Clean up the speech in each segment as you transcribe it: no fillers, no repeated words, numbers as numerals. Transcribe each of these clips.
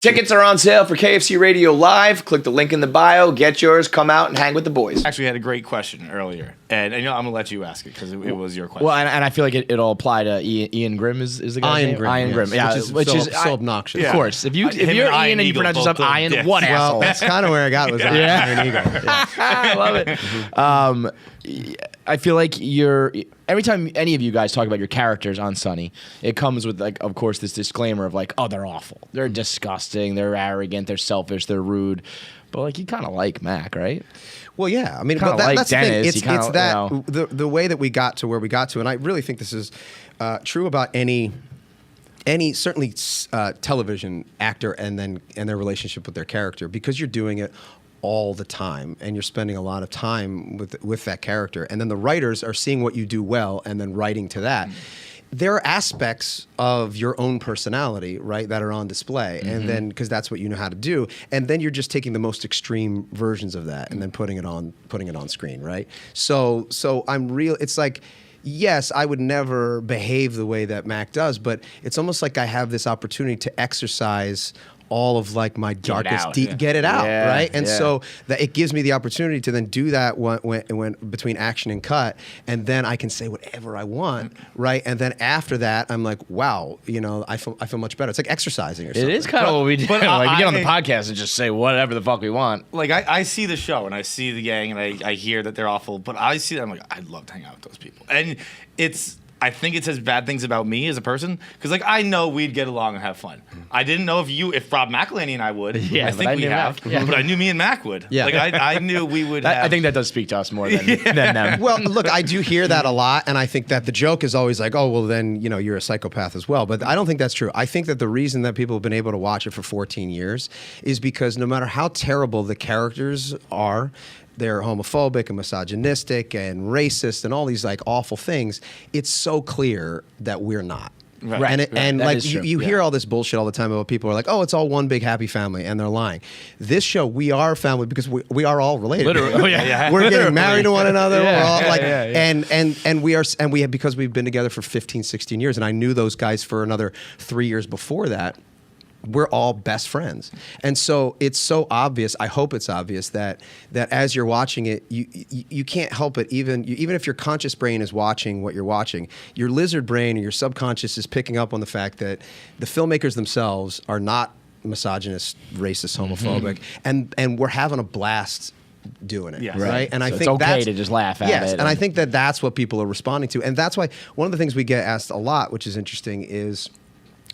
Tickets are on sale for KFC Radio Live. Click the link in the bio. Get yours. Come out and hang with the boys. Actually, had a great question earlier, and I'm gonna let you ask it because it was your question. Well, and I feel like it'll apply to Ian Grimm is the guy's name? Ian Grimm, yeah, which is so obnoxious. Of course, if you're Ian and you pronounce yourself Ian, what asshole? Well, that's kind of where I got was Iron Eagle. Yeah. I love it. I feel like every time any of you guys talk about your characters on Sunny, it comes with, like, of course, this disclaimer of like, oh, they're awful, they're disgusting, they're arrogant, they're selfish, they're rude. But like, you kind of like Mac, right? Well, yeah. I mean, Kinda but like that's Dennis, the thing. It's that the way that we got to where we got to, and I really think this is true about any certainly television actor and their relationship with their character, because you're doing it all the time and you're spending a lot of time with that character, and then the writers are seeing what you do well and then writing to that. There are aspects of your own personality, right, that are on display, and then because that's what you know how to do, and then you're just taking the most extreme versions of that and then putting it on screen, right? So it's like, yes, I would never behave the way that Mac does, but it's almost like I have this opportunity to exercise all of like my darkest, get it out, right? And so that it gives me the opportunity to then do that when between action and cut, and then I can say whatever I want, right? And then after that, I'm like, wow, I feel much better. It's like exercising or something. It is kind of what we do. But like we get on the podcast and just say whatever the fuck we want. Like I see the show and I see the gang and I hear that they're awful, but I see that, I'm like, I'd love to hang out with those people. And I think it says bad things about me as a person, because like I know we'd get along and have fun. I didn't know if Rob McElhenney and I would. Yeah, I think we have. Yeah. But I knew me and Mac would. Yeah. Like I knew we would. I think that does speak to us more than them. Well, look, I do hear that a lot, and I think that the joke is always like, oh, well, then you're a psychopath as well. But I don't think that's true. I think that the reason that people have been able to watch it for 14 years is because no matter how terrible the characters are, they're homophobic and misogynistic and racist and all these like awful things, it's so clear that we're not. Right. And like you hear all this bullshit all the time about people who are like, oh, it's all one big happy family, and they're lying. This show, we are a family because we are all related. Literally. We're getting married to one another. We're all like, and we have, because we've been together for 15, 16 years, and I knew those guys for another 3 years before that. We're all best friends. And so it's so obvious, I hope it's obvious, that as you're watching it, you can't help it, even if your conscious brain is watching what you're watching, your lizard brain or your subconscious is picking up on the fact that the filmmakers themselves are not misogynist, racist, homophobic, and we're having a blast doing it, right? And I think it's okay to just laugh at it. And I think that that's what people are responding to. And that's why one of the things we get asked a lot, which is interesting, is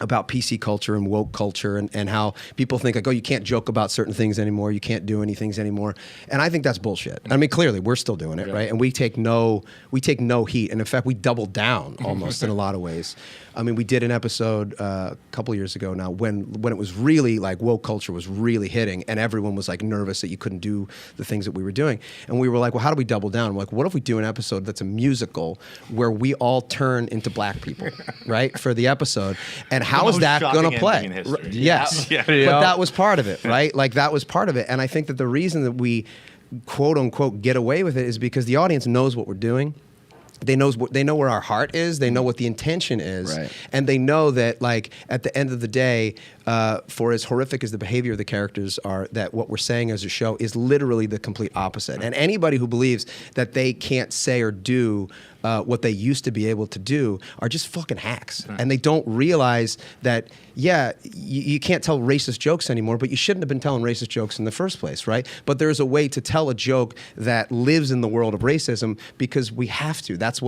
about PC culture and woke culture and how people think like, oh, you can't joke about certain things anymore, you can't do any things anymore. And I think that's bullshit. I mean, clearly we're still doing it, right? And we take no heat. And in fact, we double down almost in a lot of ways. I mean, we did an episode a couple years ago now when it was really like woke culture was really hitting and everyone was like nervous that you couldn't do the things that we were doing. And we were like, well, how do we double down? I'm like, what if we do an episode that's a musical where we all turn into black people, right? For the episode. And how is that going to play? Yes. But that was part of it, right? Like that was part of it. And I think that the reason that we quote unquote get away with it is because the audience knows what we're doing. They know where our heart is. They know what the intention is, and they know that, like, at the end of the day, for as horrific as the behavior of the characters are, that what we're saying as a show is literally the complete opposite. And anybody who believes that they can't say or do what they used to be able to do are just fucking hacks, and they don't realize that. Yeah, you can't tell racist jokes anymore, but you shouldn't have been telling racist jokes in the first place, right? But there's a way to tell a joke that lives in the world of racism because we have to. That's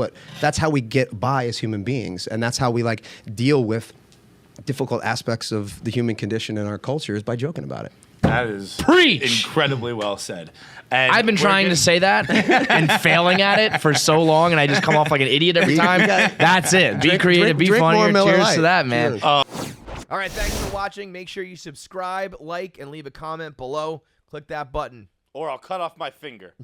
how we get by as human beings, and that's how we like deal with difficult aspects of the human condition in our culture is by joking about it. That is incredibly well said. And I've been trying to say that and failing at it for so long, and I just come off like an idiot every time. That's it. Be creative, be funny. Cheers to that, man. All right, thanks for watching. Make sure you subscribe, like, and leave a comment below. Click that button. Or I'll cut off my finger.